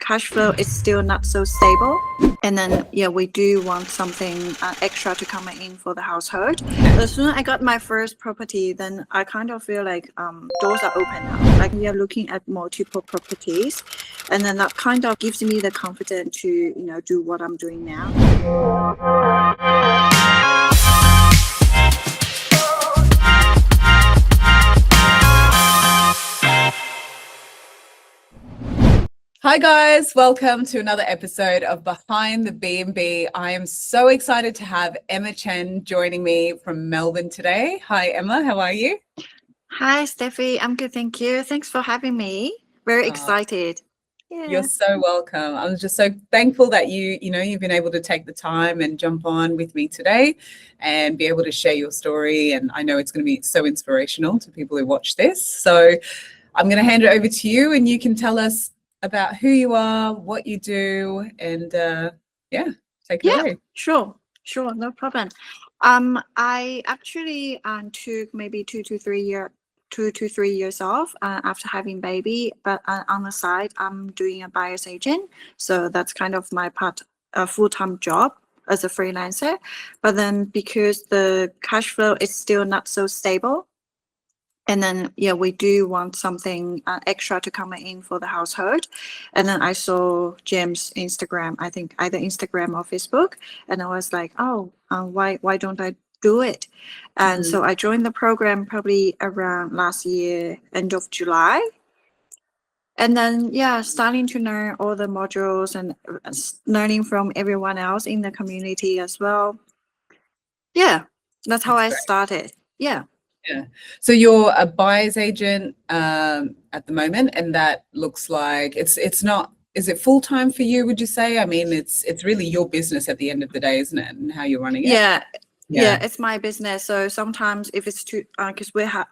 cash flow is still not so stable. And then, yeah, we do want something extra to come in for the household. As soon as I got my first property, then I kind of feel like doors are open now. Like we are looking at multiple properties, and then that kind of gives me the confidence to, do what I'm doing now. Hi guys, welcome to another episode of Behind the B&B. I am so excited to have Chen joining me from Melbourne today. Hi Emma, how are you? Hi Steffi, I'm good, thank you. Thanks for having me. Very excited. Yeah. You're so welcome. I'm just so thankful that you've been able to take the time and jump on with me today and be able to share your story. And I know it's going to be so inspirational to people who watch this. So I'm going to hand it over to you and you can tell us about who you are, what you do, and take it away. Sure, no problem. I actually took maybe 2 to 3 years off after having baby, but on the side I'm doing a buyer's agent, so that's kind of my full-time job as a freelancer. But then because the cash flow is still not so stable, and then, we do want something extra to come in for the household. And then I saw Jim's Instagram, I think either Instagram or Facebook. And I was like, why don't I do it? And so I joined the program probably around last year, end of July. And then, starting to learn all the modules and learning from everyone else in the community as well. Yeah, that's how I started. Yeah. So you're a buyer's agent at the moment, and that looks like it's not. Is it full time for you? Would you say? I mean, it's really your business at the end of the day, isn't it? And how you're running it. Yeah, it's my business. So sometimes if it's too, because we have.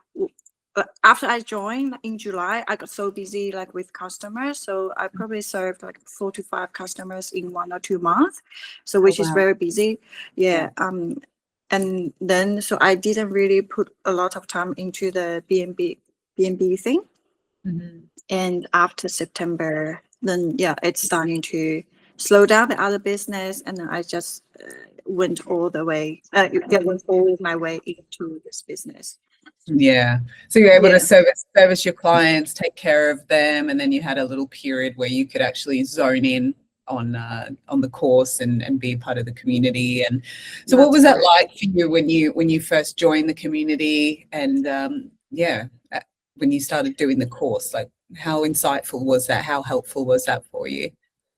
After I joined in July, I got so busy like with customers. So I probably served like 4 to 5 customers in 1 or 2 months. So which is very busy. Yeah. And then, so I didn't really put a lot of time into the B&B thing. And after September, then it's starting to slow down the other business, and then I just went all my way into this business. Yeah. So you're able to service your clients, take care of them, and then you had a little period where you could actually zone in on the course and be part of the community. And so what was that like for you when you first joined the community, and when you started doing the course? Like, how insightful was that? How helpful was that for you?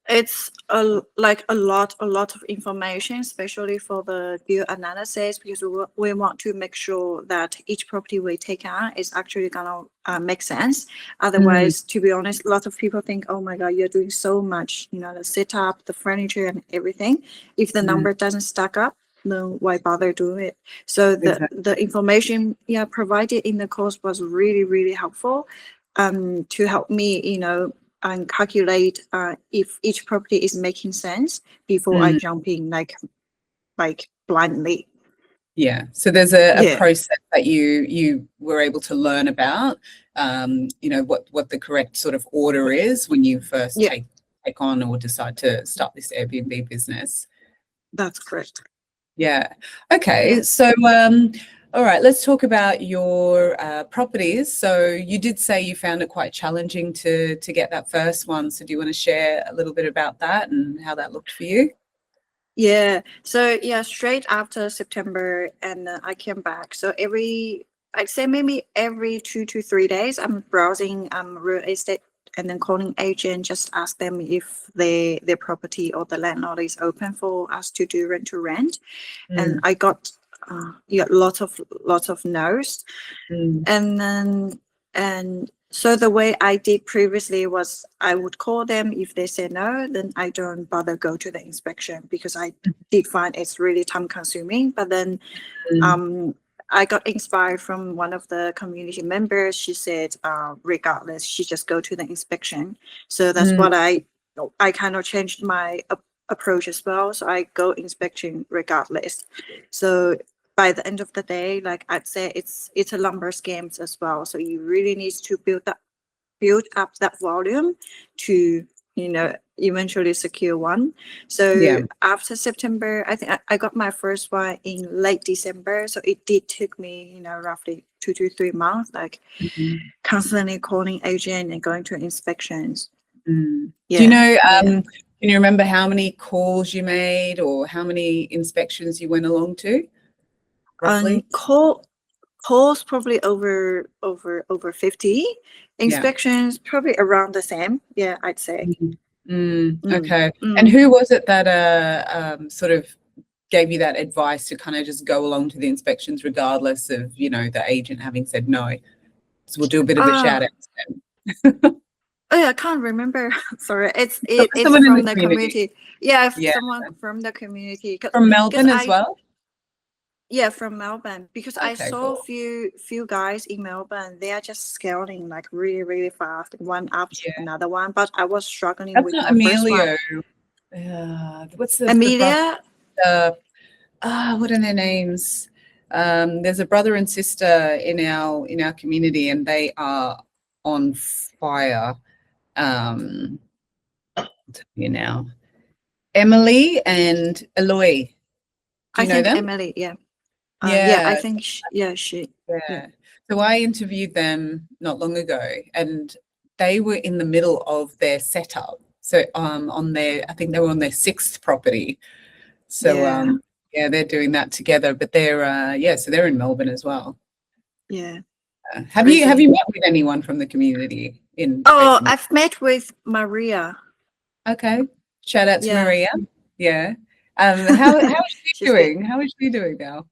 It's a lot of information, especially for the deal analysis, because we want to make sure that each property we take on is actually gonna make sense. Otherwise, to be honest, a lot of people think, oh my god, you're doing so much, the setup, the furniture and everything. If the number doesn't stack up, then why bother doing it? So the information provided in the course was really, really helpful to help me, and calculate if each property is making sense before I jump in like blindly. Yeah. So there's a process that you were able to learn about, what the correct sort of order is when you first take on or decide to start this Airbnb business. That's correct. Yeah. Okay. So all right, let's talk about your properties. So you did say you found it quite challenging to get that first one. So do you want to share a little bit about that and how that looked for you? Yeah. So straight after September, and I came back. So I'd say maybe every 2 to 3 days, I'm browsing real estate and then calling agent, just ask them if their property or the landlord is open for us to do rent to rent. And I got lots of no's. And so the way I did previously was I would call them. If they say no, then I don't bother go to the inspection, because I did find it's really time consuming. But then I got inspired from one of the community members. She said regardless, she just go to the inspection. So that's what I kind of changed my approach as well. So I go inspection regardless. So by the end of the day, like I'd say it's a lumber scams as well. So you really need to build up that volume to eventually secure one. So Yeah. after September, I think I got my first one in late December. So it did took me, roughly 2 to 3 months, like Mhm. constantly calling agent and going to inspections. Mm. Do you Yeah. know, Yeah. can you remember how many calls you made or how many inspections you went along to, roughly? Calls probably over 50. Yeah. Inspections probably around the same. Yeah, I'd say. Okay. And Mm. who was it that sort of gave you that advice to kind of just go along to the inspections regardless of, the agent having said no? So we'll do a bit of a shout Ah, out. oh yeah, I can't remember. Sorry, it's Someone in the from the community. community. Yeah, Yeah. someone from the community. From Because Melbourne as well? yeah, from Melbourne. Because I Okay, saw cool. few guys in Melbourne. They are just scaling like really really fast, one after Yeah. another one. But I was struggling That's with not my first one. Emilio. What's the brother? Amelia, What are their names? There's a brother and sister in our community, and they are on fire. I'll tell you now. Emily and Eloy. Do I you know think them? Emily. Yeah. Yeah, I Yeah, think she. Yeah. yeah. So I interviewed them not long ago, and they were in the middle of their setup. So I think they were on their sixth property. So Yeah. yeah, they're doing that together. But so they're in Melbourne as well. Yeah. Have you Crazy. met with anyone from the community Oh, based in? I've met with Maria. Okay, shout out to Yeah. Maria. Yeah. How is she She's good. doing? How is she doing now?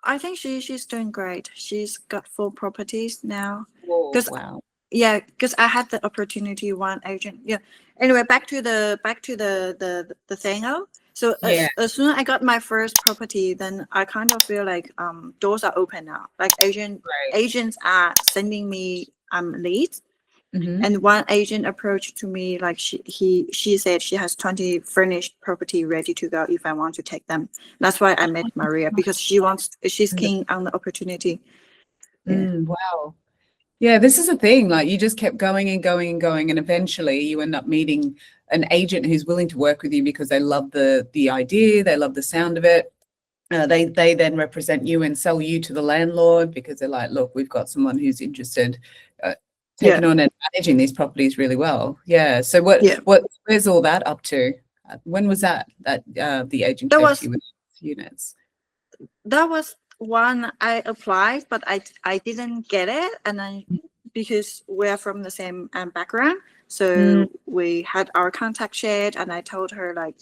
I think she's doing great. She's got 4 properties now. Oh, Because wow. because I had the opportunity one agent. Yeah. Anyway, back to the thing. So Yeah. as soon as I got my first property, then I kind of feel like doors are open now. Like Right. agents are sending me leads. Hmm. And one agent approached to me like she said she has 20 furnished property ready to go if I want to take them. That's why I met Maria, because she's keen on the opportunity. Yeah. Wow. Yeah, this is a thing. Like you just kept going and going and going, and eventually you end up meeting an agent who's willing to work with you because they love the idea, they love the sound of it. They then represent you and sell you to the landlord because they're like, look, we've got someone who's interested, Yeah. taking on and managing these properties really well. Yeah. So Yeah. where's all that up to? When was that the agent That came to was you with units? that was one I applied, but I didn't get it, and then because we're from the same background, Mm, so we had our contact shared, and I told her like,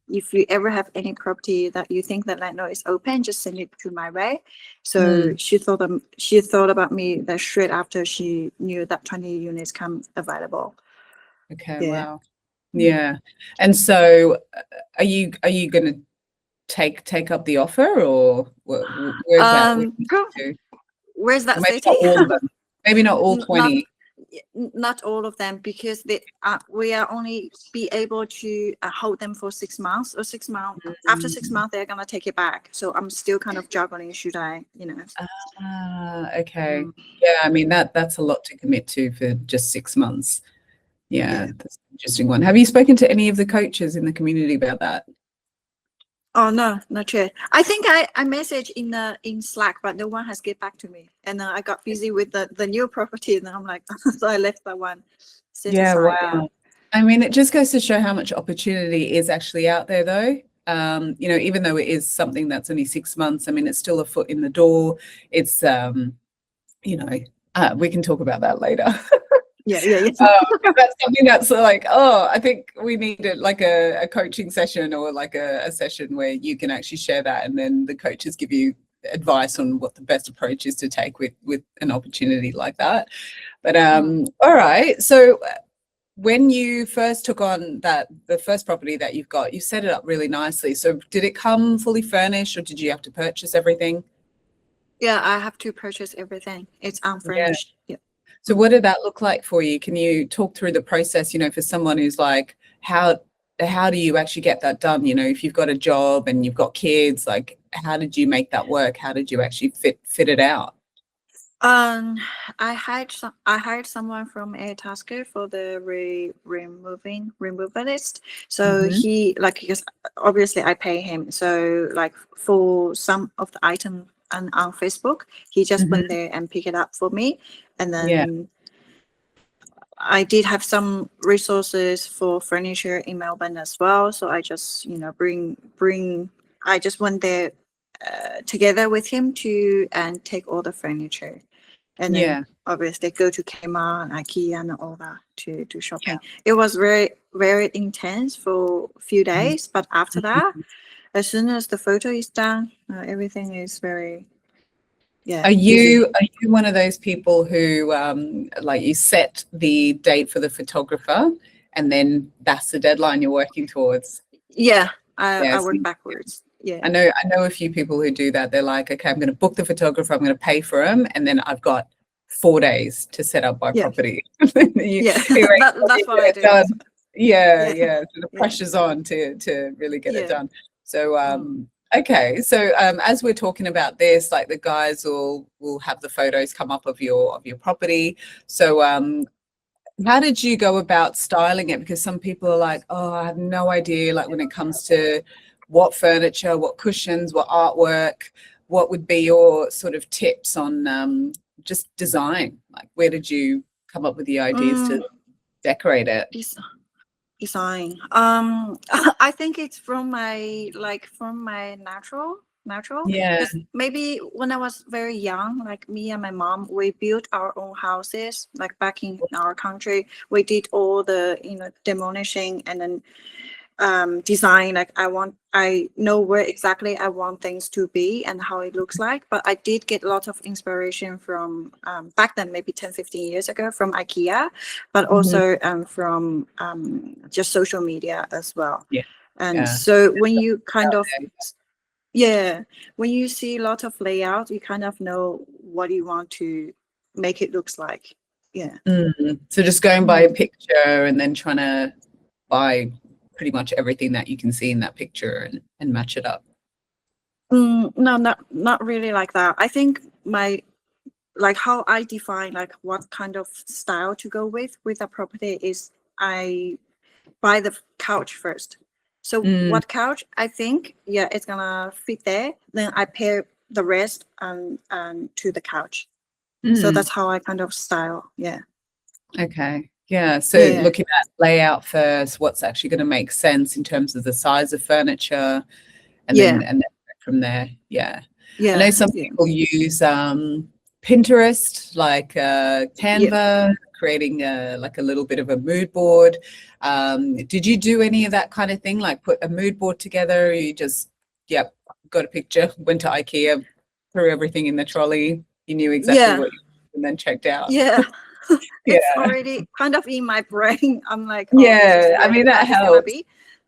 if you ever have any property that you think that landlord is open, just send it to my way. So mm. she thought about me that straight after she knew that 20 units come available. Okay. Yeah. Wow. Yeah. And so, are you going to take up the offer, or where's that leading to? Where's Or that maybe city? not all of them. Maybe not all Not 20. not all of them, because we are only be able to hold them for 6 months, or 6 months. After 6 months, they're gonna take it back. So I'm still kind of juggling. Should I, Okay. Mm, Yeah, I mean that's a lot to commit to for just 6 months. Yeah, yeah. that's an interesting one. Have you spoken to any of the coaches in the community about that? Oh no, not yet. I think I messaged in Slack, but no one has get back to me. And I got busy with the new property, and I'm like, so I left that one set Yeah, aside. Yeah. wow. I mean, it just goes to show how much opportunity is actually out there, though. Even though it is something that's only 6 months, I mean, it's still a foot in the door. It's, we can talk about that later. Yeah. Yeah. Yeah. 'Cause that's something that's like, I think we need like a coaching session, or like a session where you can actually share that, and then the coaches give you advice on what the best approach is to take with an opportunity like that. But all right. So when you first took on the first property that you've got, you set it up really nicely. So did it come fully furnished, or did you have to purchase everything? Yeah, I have to purchase everything. It's Yeah. unfurnished. Yeah. So what did that look like for you? Can you talk through the process, for someone who's like, how do you actually get that done? If you've got a job and you've got kids, like how did you make that work? How did you actually fit it out? Um, I hired someone from Airtasker for the removalist. So Hmm. he like because obviously I pay him. So like for some of the item on Facebook, he just Hmm. went there and pick it up for me, and Yeah, then I did have some resources for furniture in Melbourne as well. So I just bring. I just went there together with him to and take all the furniture, and then yeah, obviously go to Kmart and IKEA and all that to do yeah. shopping. It was very intense for a few days, but after that, Mhm. as soon as the photo is done, everything is very Are easy. you one of those people who like you set the date for the photographer and then that's the deadline you're working towards? Yeah, I Yes. work backwards. Yeah, I know a few people who do that. They're like, okay, I'm going to book the photographer, I'm going to pay for him, and then I've got 4 days to set up my yeah, property. yeah. You wait till you That's what get I it do. done. Yeah, Yeah, yeah. So the yeah, pressure's on to really get it yeah. done. So Mm. okay. So as we're talking about this, like the guys will have the photos come up of your property. So how did you go about styling it? Because some people are like, oh, I have no idea. Like when it comes to what furniture, what cushions, what artwork, what would be your sort of tips on just design? Like where did you come up with the ideas to Mm, decorate it? des- design. I think it's from my natural Yeah. because maybe when I was very young, like me and my mom, we built our own houses. Like back in our country, we did all the demolishing and then design. Like I know where exactly I want things to be and how it looks like, but I did get lots of inspiration from back then, maybe 10-15 years ago, from IKEA, but Mhm. also from just social media as well. Yeah. And Yeah. so when you kind of yeah, when you see a lot of layout, you kind of know what you want to make it looks like. Yeah. So just going by a Mm. picture and then trying to buy pretty much everything that you can see in that picture and match it up. No, not really like that. I think my like how I define like what kind of style to go with a property is I buy the couch first. So Mm, what couch I think it's gonna fit there, then I pair the rest to the couch. So mm. that's how I kind of style. Yeah. Okay. Yeah. So Yeah. looking at layout first, what's actually going to make sense in terms of the size of furniture, Yeah. and then from there. Yeah. I know Yeah. some Yeah. people use Pinterest, like Yeah. Canva, creating like a little bit of a mood board. Did you do any of that kind of thing? Like put a mood board together? Or you just, yep, got a picture, went to IKEA, threw everything in the trolley. You knew exactly Yeah. what you wanted and then checked out. Yeah. It's Yeah. already kind of in my brain. I'm like, oh, this is Yeah, I where the mean that couch is gonna helps. be.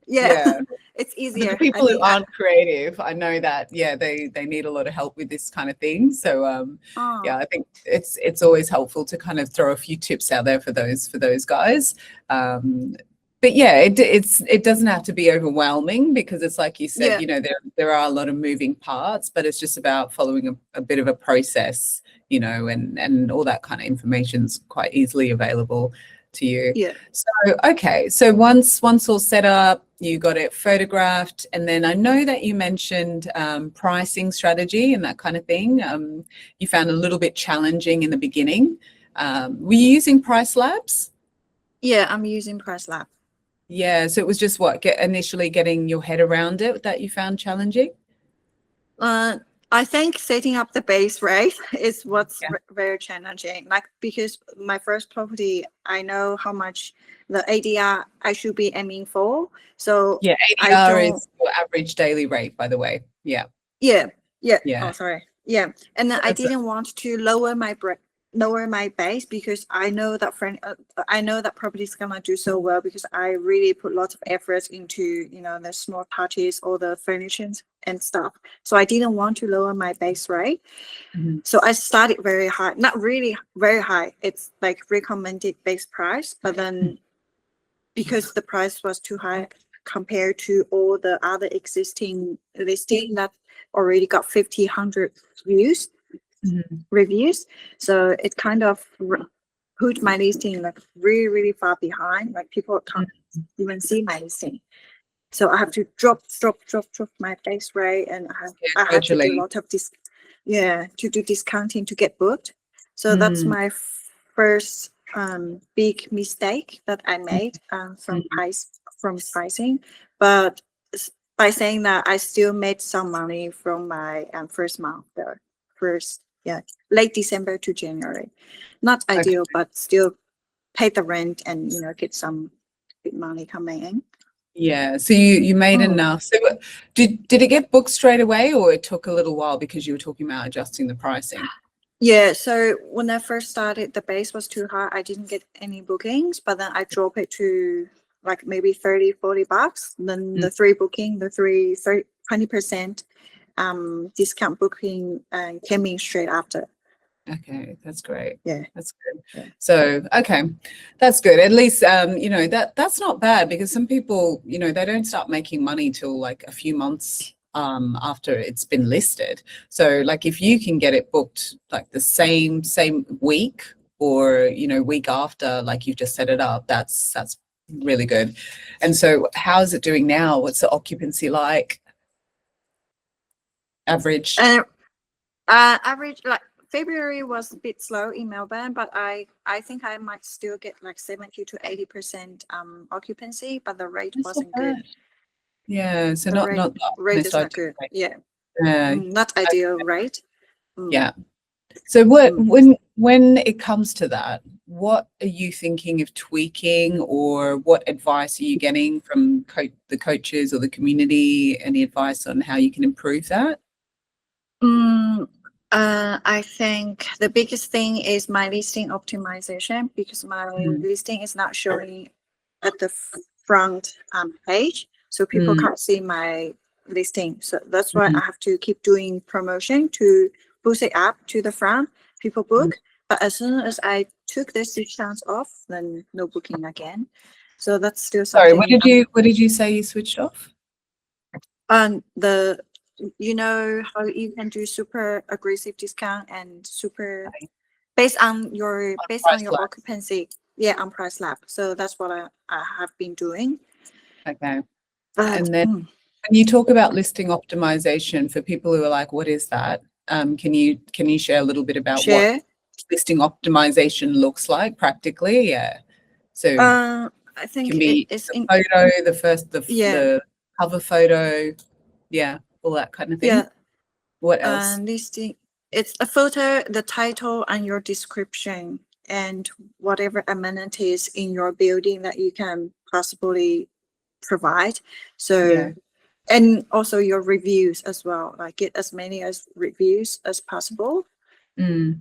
Yeah. Yeah. It's But the easier. I people who think aren't creative, I know that, yeah, they need a lot of help with this kind of thing. So oh yeah, I think it's always helpful to kind of throw a few tips out there for those guys. Um, but yeah, it doesn't have to be overwhelming because it's like you said, yeah, you know, there are a lot of moving parts, but it's just about following a bit of a process, you know, and all that kind of information's quite easily available to you. yeah. So okay, so once all set up, you got it photographed, and then I know that you mentioned pricing strategy and that kind of thing. You found a little bit challenging in the beginning. Were you using Price Labs? Yeah, I'm using Press Lab. Yeah, so it was just what get initially getting your head around it that you found challenging. Uh, I think setting up the base rate is what's Yeah, very challenging. Like because my first property, I know how much the ADR I should be aiming for. So yeah. I ADR don't. is your average daily rate, by the way. Yeah, Yeah, yeah. Oh, yeah. sorry. Yeah, and then I That's didn't want to lower my base because I know that property is gonna do so well because I really put lots of efforts into the small touches, all the furnishings and stuff. So I didn't want to lower my base rate. mhm. So I started very high, not really very high. It's like recommended base price, but then because the price was too high compared to all the other existing listing that already got 50, 100 views. reviews. So it kind of put my listing like really, really far behind. Like people can't even see my listing. So I have to drop my base rate, and I had to do a lot of to do discounting to get booked. So that's my first big mistake that I made from pricing. But by saying that, I still made some money from my first month there. Late December to January. Not ideal, but still pay the rent and get some good money coming in. Yeah, so you made enough. So did it get booked straight away, or it took a little while because you were talking about adjusting the pricing? Yeah, so when I first started, the base was too high. I didn't get any bookings, but then I dropped it to like maybe $30-40. Then the 20% discount booking came in straight after. Okay, that's great. Yeah, that's good. Yeah. So that's good. At least that's not bad, because some people they don't start making money till like a few months after it's been listed. So like if you can get it booked like the same week, or week after, like you just set it up, that's really good. And so how's it doing now? What's the occupancy like? Average? Average, like February was a bit slow in Melbourne, but I think I might still get like 70 to 80% occupancy, but the rate wasn't good. Yeah, so the not rate is not good. Rate. Yeah, not ideal rate. Yeah. So when it comes to that, what are you thinking of tweaking, or what advice are you getting from the coaches or the community? Any advice on how you can improve that? I think the biggest thing is my listing optimization, because my listing is not showing at the front page, so people can't see my listing. So that's why I have to keep doing promotion to boost it up to the front. People book, but as soon as I took this discounts off, then no booking again. So that's still something. Sorry, what did you say you switched off? How you can do super aggressive discount and super based on your occupancy. Yeah, on price lab. So that's what I have been doing. Okay. And then when you talk about listing optimization, for people who are like, what is that? Can you share a little bit about what listing optimization looks like practically? Yeah. So I think it can be it's the photo, the cover photo, all that kind of thing. Yeah. What else? Listing, it's a photo, the title, and your description, and whatever amenities in your building that you can possibly provide. So and also your reviews as well, like get as many reviews as possible. How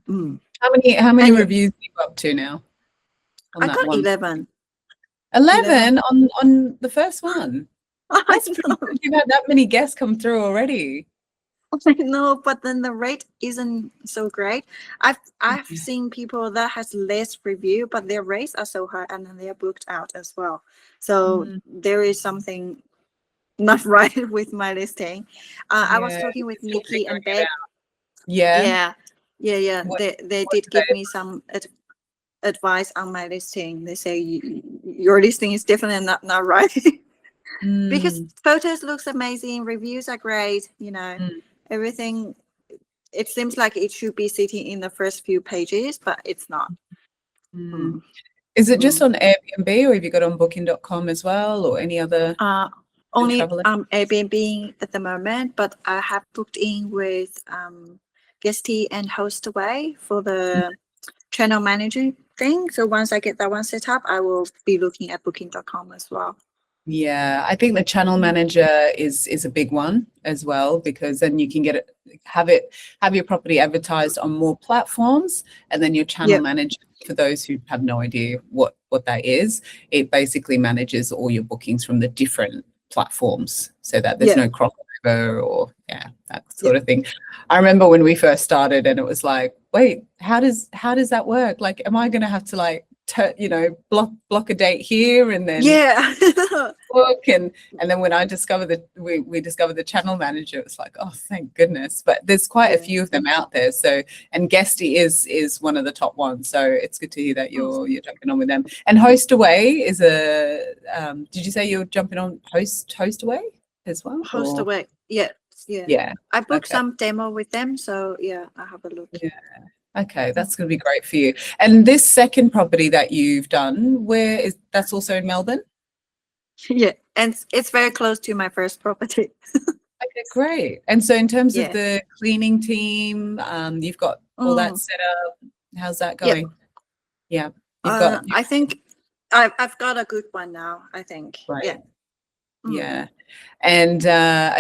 many reviews are you up to now? I got 11 on the first one. That's pretty good. You've had that many guests come through already. I know, but then the rate isn't so great. I've seen people that has less review, but their rates are so high, and then they are booked out as well. So there is something not right with my listing. I was talking with Nikki and Beck. Yeah. They did give me some advice on my listing. They say your listing is definitely not right. Because photos looks amazing, reviews are great, everything. It seems like it should be sitting in the first few pages, but it's not. Is it just on Airbnb, or have you got on booking.com as well, or any other? Only Airbnb at the moment, but I have booked in with Guesty and Hostaway for the channel managing thing. So once I get that one set up, I will be looking at booking.com as well. Yeah, I think the channel manager is a big one as well, because then you can have your property advertised on more platforms, and then your channel manager, for those who have no idea what that is, it basically manages all your bookings from the different platforms, so that there's no crossover or that sort of thing. I remember when we first started, and it was like, wait, how does that work? Like, am I going to have to like block a date here and then Yeah. book. And then when I discovered we discovered the channel manager, it was like, oh, thank goodness. But there's quite a Yeah. few of them out there. So, and Guesty is one of the top ones. So it's good to hear that you're jumping on with them. And Host Away is did you say you're jumping on Host Away as well? Host Away. Yeah. Yeah. I booked Okay. some demo with them, so yeah, I have a look. Yeah. Okay, that's going to be great for you. And this second property that you've done, that's also in Melbourne? Yeah, and it's very close to my first property. Okay, great. And so in terms Yeah. of the cleaning team, you've got all that set up. How's that going? Yeah. You've got I think I've got a good one now, I think. right. Yeah. Yeah. And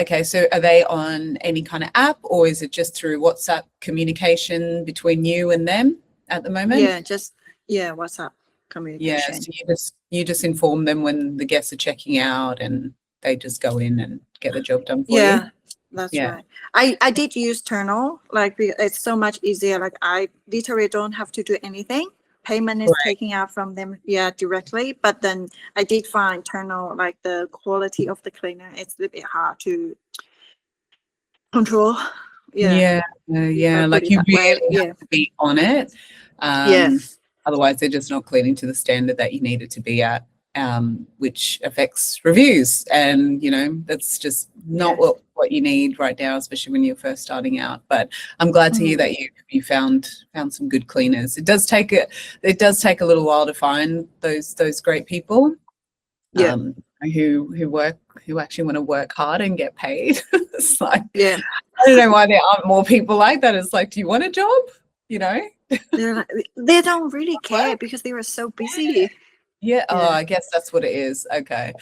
okay, so are they on any kind of app, or is it just through WhatsApp communication between you and them at the moment? Yeah, just WhatsApp communication. Yeah, so you just inform them when the guests are checking out and they just go in and get the job done for you. Yeah, that's right. I did use Turno, like it's so much easier. Like I literally don't have to do anything. Payment is taking out from them, directly. But then I did find Turno, like the quality of the cleaner, it's a little bit hard to control. Yeah. Like you really have to be on it. Otherwise, they're just not cleaning to the standard that you need it to be at, which affects reviews. And, that's just not what you need right now, especially when you're first starting out. But I'm glad to hear that you found some good cleaners. It does take a little while to find those great people. Who actually want to work hard and get paid. It's like, I don't know why there aren't more people like that. It's like, do you want a job? They don't really care because they were so busy. Yeah. Oh, I guess that's what it is. Okay.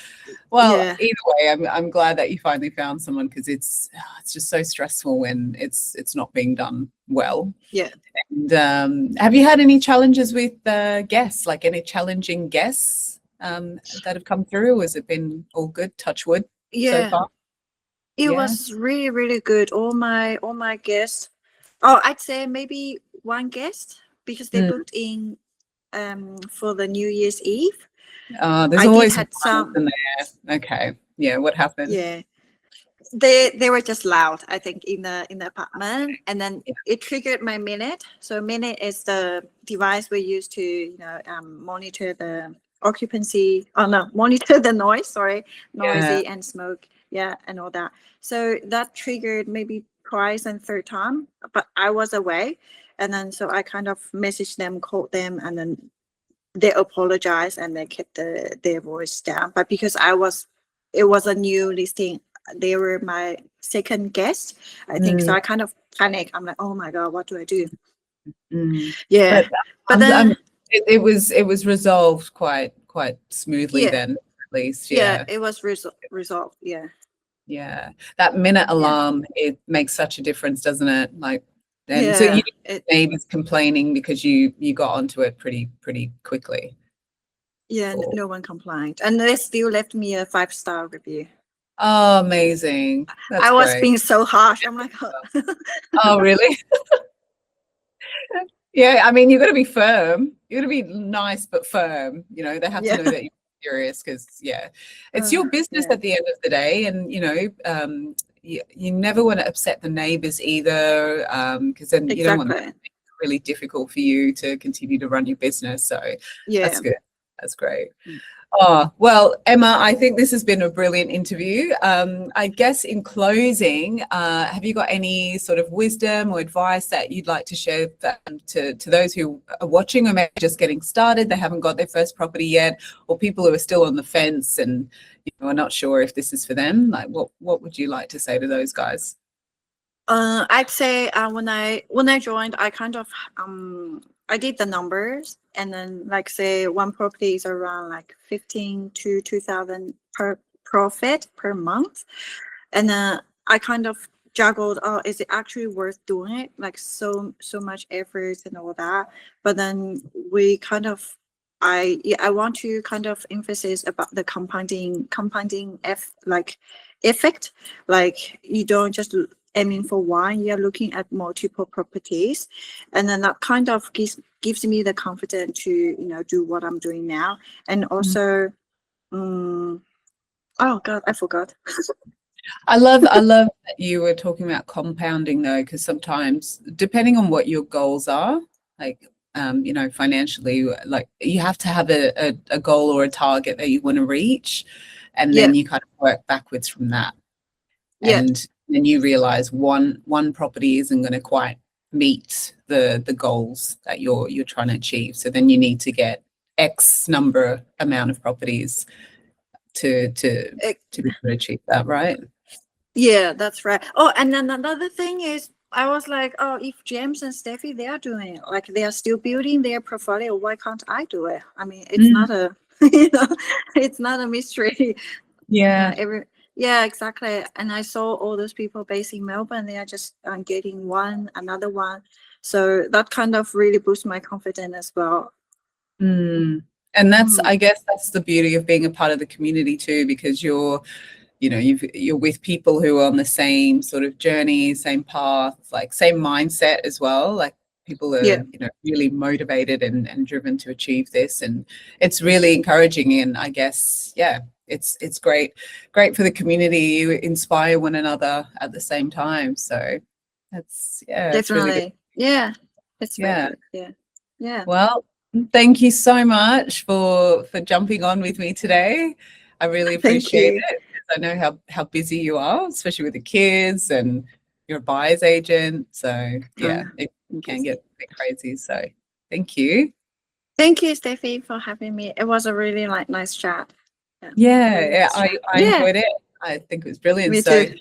Well, either way, I'm glad that you finally found someone, because it's just so stressful when it's not being done well. Yeah. And have you had any challenges with guests, like any challenging guests that have come through? Or has it been all good? Touch wood so far? It was really, really good. All my guests. Oh, I'd say maybe one guest, because they booked in for the New Year's Eve. There's always some in there. Okay. Yeah. What happened? Yeah. They were just loud, I think, in the apartment, and then it triggered my Minute. So Minute is the device we use to monitor the occupancy. Oh no, monitor the noise. Sorry, noisy and smoke. Yeah, and all that. So that triggered maybe twice and third time, but I was away, and then so I kind of messaged them, called them, and then they apologized and they kept their voice down. But because it was a new listing, they were my second guest, I think. So I kind of panicked. I'm like, oh my god, what do I do? Yeah, but then it was resolved quite smoothly then, at least. Yeah, it was resolved. Yeah, that Minute alarm, it makes such a difference, doesn't it? Like, and so you neighbors complaining because you got onto it pretty quickly. Yeah, no one complained, and they still left me a 5-star review. Oh, amazing! I was being so harsh. I'm like, oh, really? Yeah, I mean, you've got to be firm. You've got to be nice but firm. They have to know that you're serious, because it's your business at the end of the day, and you never want to upset the neighbors either, because then you don't want to make it really difficult for you to continue to run your business. So that's good. That's great. Oh, well, Emma, I think this has been a brilliant interview. I guess in closing, have you got any sort of wisdom or advice that you'd like to share to those who are watching, or maybe just getting started, they haven't got their first property yet, or people who are still on the fence and are not sure if this is for them? Like, what would you like to say to those guys? I'd say when I joined, I kind of I did the numbers, and then like say one property is around like 15 to 2,000 per profit per month, and then I kind of juggled, oh, is it actually worth doing it, like so much effort and all that. But then we kind of I want to kind of emphasize about the compounding effect. Like you don't just aiming for one, you're looking at multiple properties, and then that kind of gives me the confidence to, you know, do what I'm doing now. And also, oh God, I forgot. I love that you were talking about compounding though, because sometimes depending on what your goals are, like you know, financially, like you have to have a goal or a target that you want to reach, and Yeah, then you kind of work backwards from that. yeah, And then you realize one property isn't going to quite meet the goals that you're trying to achieve. So then you need to get X amount of properties to eh, be able to achieve that, right? yeah, that's right. Oh, and then another thing is, I was like, oh, if James and Steffi, they are doing it, like they are still building their portfolio, why can't I do it? I mean, it's not a, you know, it's not a mystery. Yeah. Yeah, exactly. And I saw all those people based in Melbourne, they are just getting another one. So that kind of really boosts my confidence as well. And that's, I guess that's the beauty of being a part of the community too, because you're with people who are on the same sort of journey, same path, like same mindset as well. Like people are, Yeah, you know, really motivated and driven to achieve this. And it's really encouraging. And I guess, yeah, it's great for the community. You inspire one another at the same time. So that's, yeah, it's really good. definitely. Yeah, it's very Yeah. good. Yeah, yeah. Well, thank you so much for jumping on with me today. I really Thank appreciate you. it. I know how busy you are, especially with the kids, and you're a buyer's agent. So yeah, it Thank you. can get a bit crazy. So thank you. Thank you, Steffi, for having me. It was a really nice chat. Really Yeah, nice chat. I Yeah, enjoyed it. I think it was brilliant. me So too.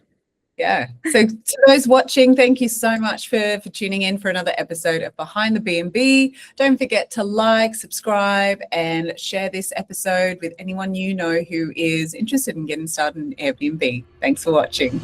yeah. So to those watching, thank you so much for tuning in for another episode of Behind the B&B. Don't forget to like, subscribe, and share this episode with anyone you know who is interested in getting started in Airbnb. Thanks for watching.